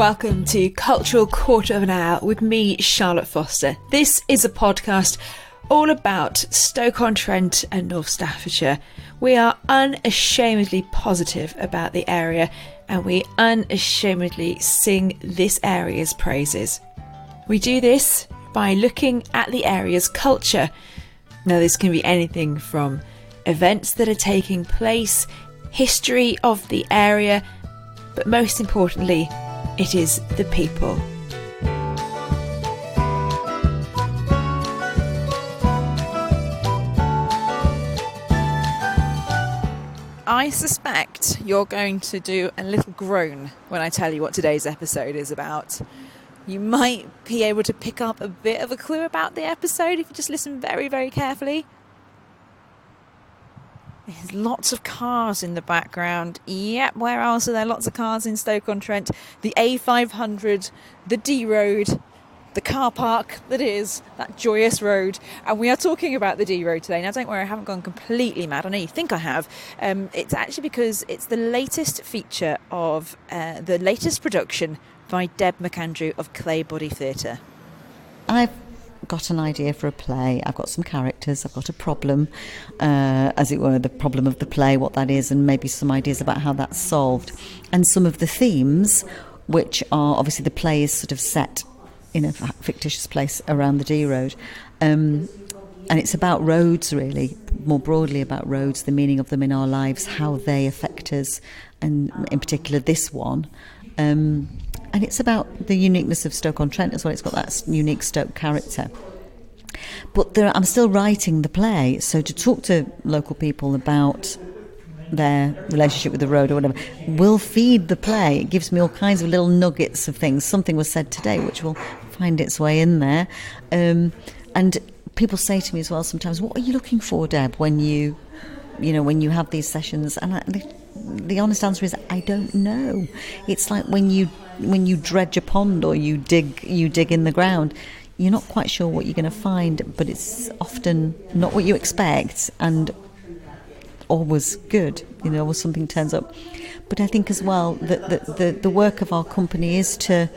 Welcome to Cultural Quarter of an Hour with me, Charlotte Foster. This is a podcast all about Stoke-on-Trent and North Staffordshire. We are unashamedly positive about the area and we unashamedly sing this area's praises. We do this by looking at the area's culture. Now, this can be anything from events that are taking place, history of the area, but most importantly, it is the people. I suspect you're going to do a little groan when I tell you what today's episode is about. You might be able to pick up a bit of a clue about the episode if you just listen very, very carefully. There's lots of cars in the background. Yep, where else are there lots of cars in Stoke-on-Trent? The A500, the D Road, the car park that is that joyous road. And we are talking about the D Road today. Now, don't worry, I haven't gone completely mad. I know you think I have. It's actually because it's the latest feature of the latest production by Deb McAndrew of Claybody Theatre. I've got an idea for a play. I've got some characters. I've got a problem, as it were, the problem of the play, what that is, and maybe some ideas about how that's solved. And some of the themes, which are obviously the play is sort of set in a fictitious place around the D Road. And it's about roads, really, more broadly about roads, the meaning of them in our lives, how they affect us, and in particular this one. And it's about the uniqueness of Stoke-on-Trent as well. It's got that unique Stoke character. But I'm still writing the play, so to talk to local people about their relationship with the road or whatever will feed the play. It gives me all kinds of little nuggets of things. Something was said today which will find its way in there. And people say to me as well sometimes, what are you looking for, Deb, when you have these sessions? And the honest answer is I don't know. It's like when you dredge a pond or you dig in the ground, you're not quite sure what you're going to find, but it's often not what you expect and always good, or something turns up. But I think as well that the work of our company is to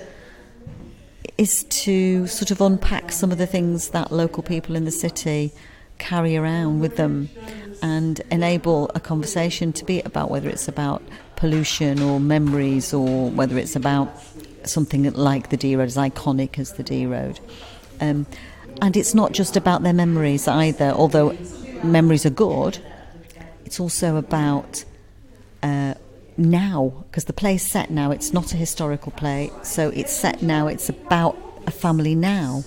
sort of unpack some of the things that local people in the city carry around with them and enable a conversation to be about whether it's about pollution or memories or whether it's about something like the D Road, as iconic as the D Road. And it's not just about their memories either, although memories are good. It's also about now, because the play's set now. It's not a historical play, so it's set now. It's about a family now.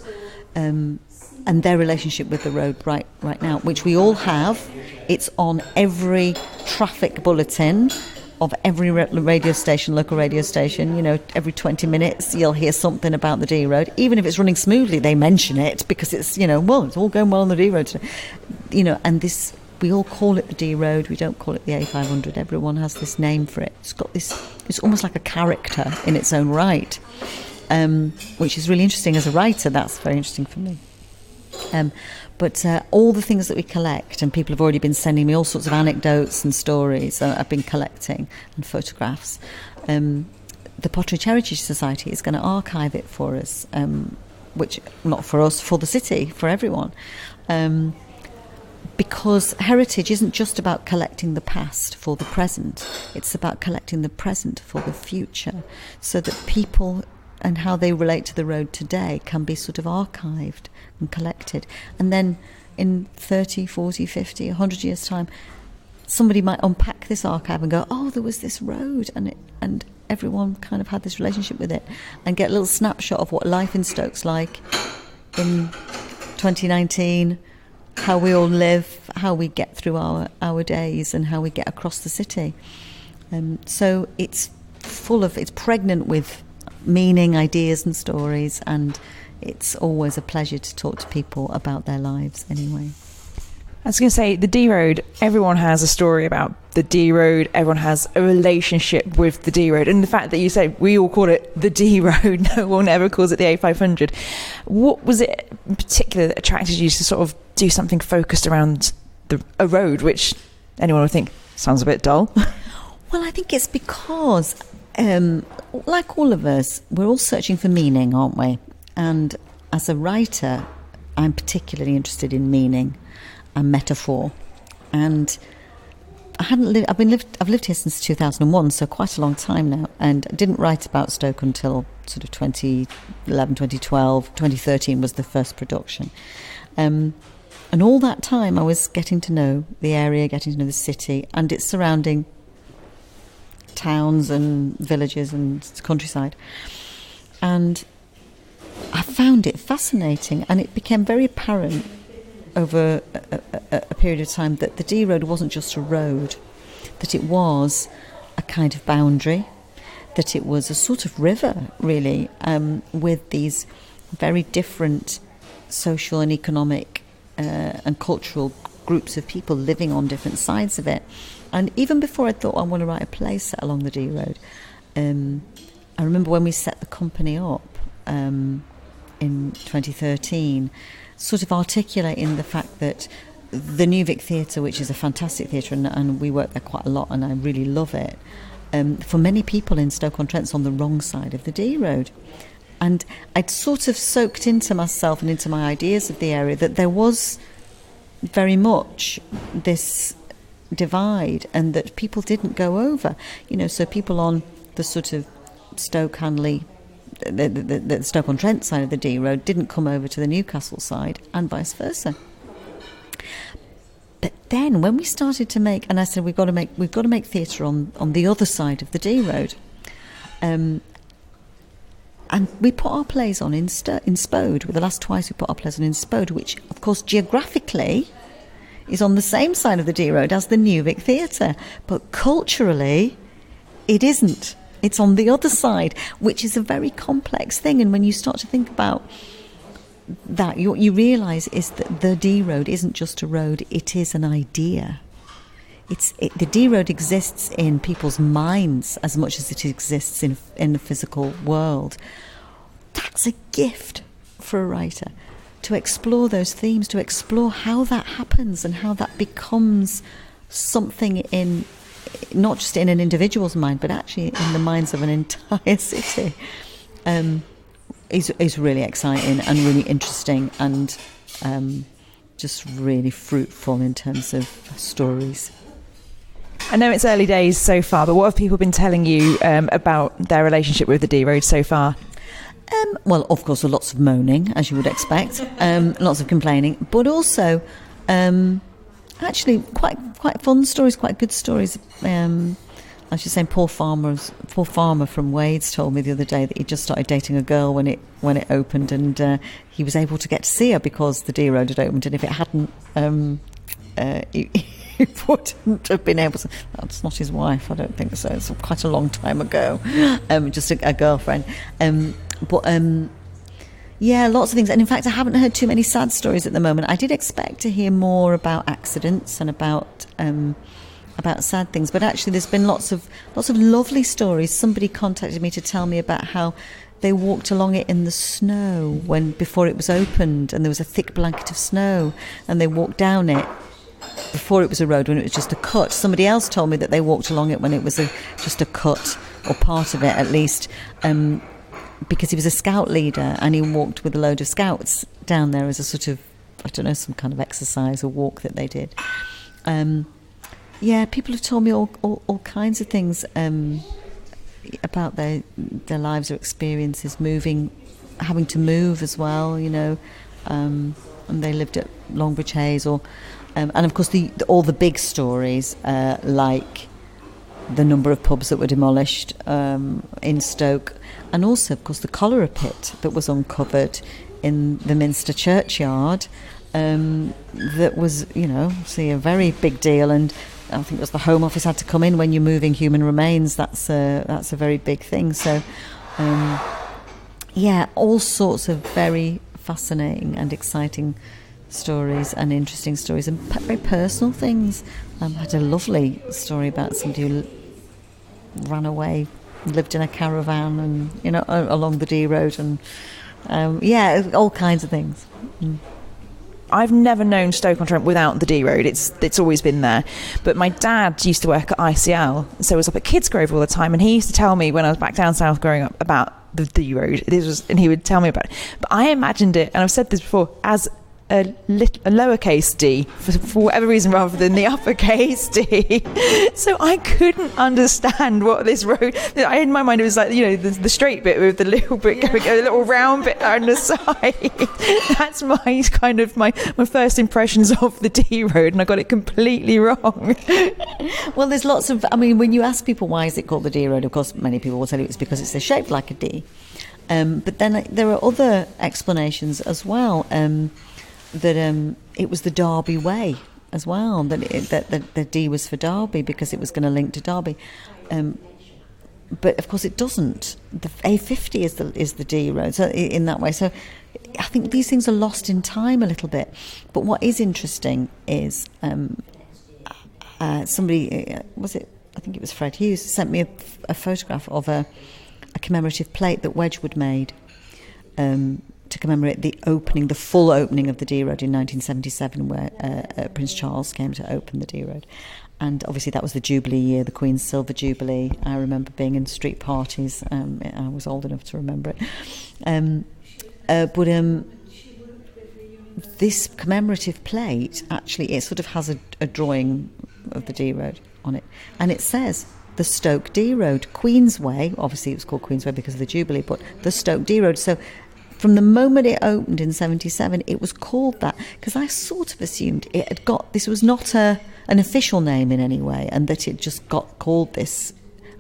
And their relationship with the road right now, which we all have. It's on every traffic bulletin of every radio station, local radio station. Every 20 minutes you'll hear something about the D Road. Even if it's running smoothly, they mention it because it's, it's all going well on the D Road today. And this, we all call it the D Road. We don't call it the A500. Everyone has this name for it. It's got this, it's almost like a character in its own right, which is really interesting as a writer. That's very interesting for me. But all the things that we collect, and people have already been sending me all sorts of anecdotes and stories I've been collecting and photographs. The Potteridge Heritage Society is going to archive it for us, which not for us, for the city, for everyone. Because heritage isn't just about collecting the past for the present, it's about collecting the present for the future, so that people and how they relate to the road today can be sort of archived and collected. And then in 30, 40, 50, 100 years' time, somebody might unpack this archive and go, oh, there was this road, and everyone kind of had this relationship with it, and get a little snapshot of what life in Stoke's like in 2019, how we all live, how we get through our days, and how we get across the city. So it's pregnant with meaning, ideas and stories, and it's always a pleasure to talk to people about their lives anyway. I was going to say, the D Road, everyone has a story about the D Road, everyone has a relationship with the D Road, and the fact that you say we all call it the D Road, no one ever calls it the A500. What was it in particular that attracted you to sort of do something focused around a road, which anyone would think sounds a bit dull? Well, I think it's because Like all of us, we're all searching for meaning, aren't we? And as a writer, I'm particularly interested in meaning and metaphor. And I've lived here since 2001, so quite a long time now, and I didn't write about Stoke until sort of 2011, 2012, 2013 was the first production. And all that time I was getting to know the area, getting to know the city and its surrounding towns and villages and countryside. And I found it fascinating, and it became very apparent over a period of time that the Dee Road wasn't just a road, that it was a kind of boundary, that it was a sort of river, really, with these very different social and economic and cultural groups of people living on different sides of it. And even before I thought I want to write a play set along the Dee Road, I remember when we set the company up in 2013, sort of articulating the fact that the New Vic Theatre, which is a fantastic theatre, and we work there quite a lot and I really love it, for many people in Stoke-on-Trent's on the wrong side of the Dee Road. And I'd sort of soaked into myself and into my ideas of the area that there was very much this divide and that people didn't go over. So people on the sort of Stoke-Hanley, the Stoke-on-Trent side of the Dee Road didn't come over to the Newcastle side, and vice versa. But then when we started to make, and I said we've got to make theatre on the other side of the Dee Road, and we put our plays on in Spode. The last twice we put our plays on in Spode, which of course geographically is on the same side of the Dee Road as the New Vic Theatre, but culturally it isn't. It's on the other side, which is a very complex thing. And when you start to think about that, what you realise is that the Dee Road isn't just a road, it is an idea. The Dee Road exists in people's minds as much as it exists in the physical world. That's a gift for a writer, to explore those themes, to explore how that happens and how that becomes something in not just in an individual's mind, but actually in the minds of an entire city, is really exciting and really interesting and just really fruitful in terms of stories. I know it's early days so far, but what have people been telling you about their relationship with the Dee Road so far? Well, of course, lots of moaning, as you would expect, lots of complaining, but also actually quite fun stories, quite good stories. I was just saying, Paul Farmer from Wades told me the other day that he just started dating a girl when it opened, and he was able to get to see her because the Dee Road had opened, and if it hadn't, he wouldn't have been able to. That's not his wife, I don't think so. It's quite a long time ago. Just a girlfriend. Yeah, lots of things. And in fact, I haven't heard too many sad stories at the moment. I did expect to hear more about accidents and about sad things, but actually there's been lots of lovely stories. Somebody contacted me to tell me about how they walked along it in the snow before it was opened, and there was a thick blanket of snow, and they walked down it before it was a road, when it was just a cut. Somebody else told me that they walked along it when it was just a cut, or part of it at least, because he was a scout leader and he walked with a load of scouts down there as a sort of, I don't know, some kind of exercise or walk that they did. Yeah, people have told me all kinds of things about their lives or experiences, having to move as well, and they lived at Longbridge Hayes, and of course all the big stories, like the number of pubs that were demolished in Stoke, and also, of course, the cholera pit that was uncovered in the Minster churchyard. That was, a very big deal, and I think it was the Home Office had to come in when you're moving human remains. That's a very big thing. So, all sorts of very fascinating and exciting stories and interesting stories, and very personal things. I had a lovely story about somebody who ran away, lived in a caravan, and along the Dee Road, and all kinds of things. I've never known Stoke-on-Trent without the D Road. It's always been there. But my dad used to work at ICL, so I was up at Kidsgrove all the time, and he used to tell me when I was back down south growing up about the D Road. And he would tell me about it. But I imagined it, and I've said this before, as a lowercase d for whatever reason rather than the uppercase d. So I couldn't understand what this road, in my mind it was like, the straight bit with the little bit going, a little round bit on the side. That's my kind of my first impressions of the D Road, and I got it completely wrong. Well, there's lots of, when you ask people why is it called the D Road, of course many people will tell you it's because it's shaped like a D, but then there are other explanations as well. That it was the Derby Way as well, that the D was for Derby because it was going to link to Derby, but of course it doesn't. The A50 is the D Road, so in that way. So I think these things are lost in time a little bit. But what is interesting is somebody I think it was Fred Hughes sent me a photograph of a commemorative plate that Wedgwood made. To commemorate the full opening of the D Road in 1977, where Prince Charles came to open the D Road. And obviously that was the Jubilee year, the Queen's Silver Jubilee. I remember being in street parties. I was old enough to remember it. But this commemorative plate, actually, it sort of has a drawing of the D Road on it. And it says, the Stoke D Road, Queensway. Obviously it was called Queensway because of the Jubilee, but the Stoke D Road. So from the moment it opened in 77, it was called that, because I sort of assumed it had this was not an official name in any way, and that it just got called this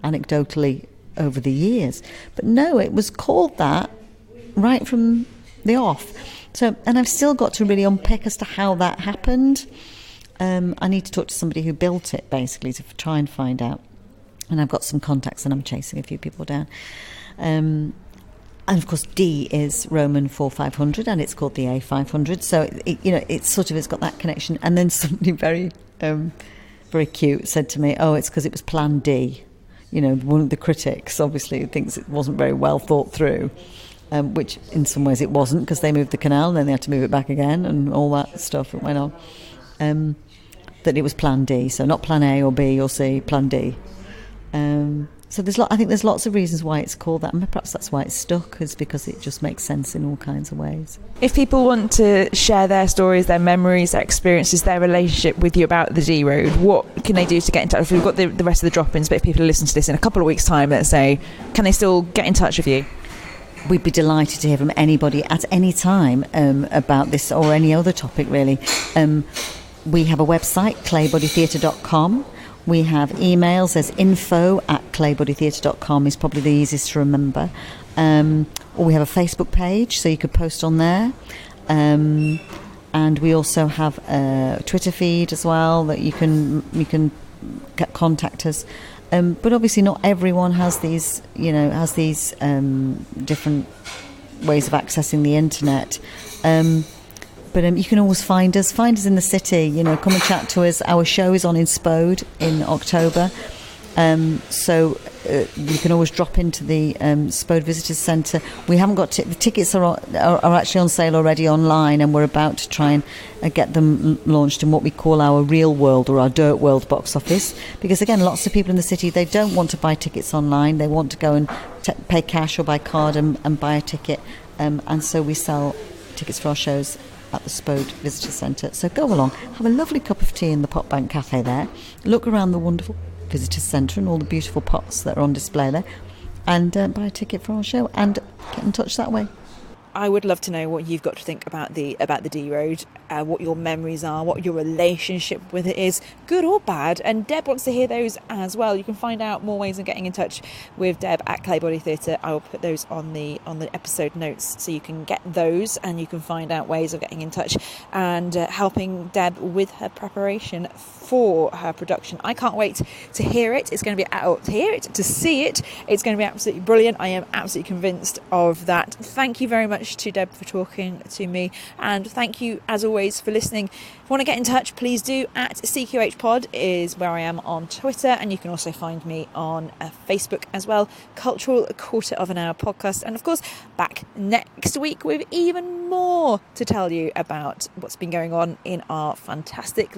anecdotally over the years. But no, it was called that right from the off. So, and I've still got to really unpick as to how that happened. I need to talk to somebody who built it, basically, to try and find out. And I've got some contacts, and I'm chasing a few people down. And of course, D is Roman 4500, and it's called the A500. So it's got that connection. And then somebody very, very cute said to me, "Oh, it's because it was Plan D." One of the critics obviously thinks it wasn't very well thought through, which in some ways it wasn't, because they moved the canal and then they had to move it back again and all that stuff that went on. That it was Plan D, so not Plan A or B or C, Plan D. So I think there's lots of reasons why it's called that, and perhaps that's why it's stuck, is because it just makes sense in all kinds of ways. If people want to share their stories, their memories, their experiences, their relationship with you about the D Road, what can they do to get in touch? We've got the rest of the drop-ins, but if people listen to this in a couple of weeks' time, let's say, can they still get in touch with you? We'd be delighted to hear from anybody at any time about this or any other topic, really. We have a website, claybodytheatre.com. We have emails. There's info@claybodytheatre.com is probably the easiest to remember. Or we have a Facebook page, so you could post on there. And we also have a Twitter feed as well that you can contact us. But obviously not everyone has these different ways of accessing the internet. But you can always find us in the city, come and chat to us. Our show is on in Spode in October. So you can always drop into the Spode Visitors Centre. We haven't got the tickets are actually on sale already online, and we're about to try and get them launched in what we call our real world or our dirt world box office. Because again, lots of people in the city, they don't want to buy tickets online. They want to go and pay cash or by card and buy a ticket. And so we sell tickets for our shows at the Spode Visitor Centre. So go along, have a lovely cup of tea in the Pot Bank Cafe there, look around the wonderful Visitor Centre and all the beautiful pots that are on display there, and buy a ticket for our show and get in touch that way. I would love to know what you've got to think about the D Road, what your memories are, what your relationship with it is, good or bad. And Deb wants to hear those as well. You can find out more ways of getting in touch with Deb at Claybody Theatre. I will put those on the episode notes, so you can get those and you can find out ways of getting in touch and helping Deb with her preparation for her production. I can't wait to hear it. It's going to be out to hear it, to see it. It's going to be absolutely brilliant. I am absolutely convinced of that. Thank you very much, much to Deb for talking to me, and thank you as always for listening. If you want to get in touch, please do. At CQH Pod is where I am on Twitter, and you can also find me on Facebook as well. Cultural Quarter of an Hour podcast, and of course back next week with even more to tell you about what's been going on in our fantastic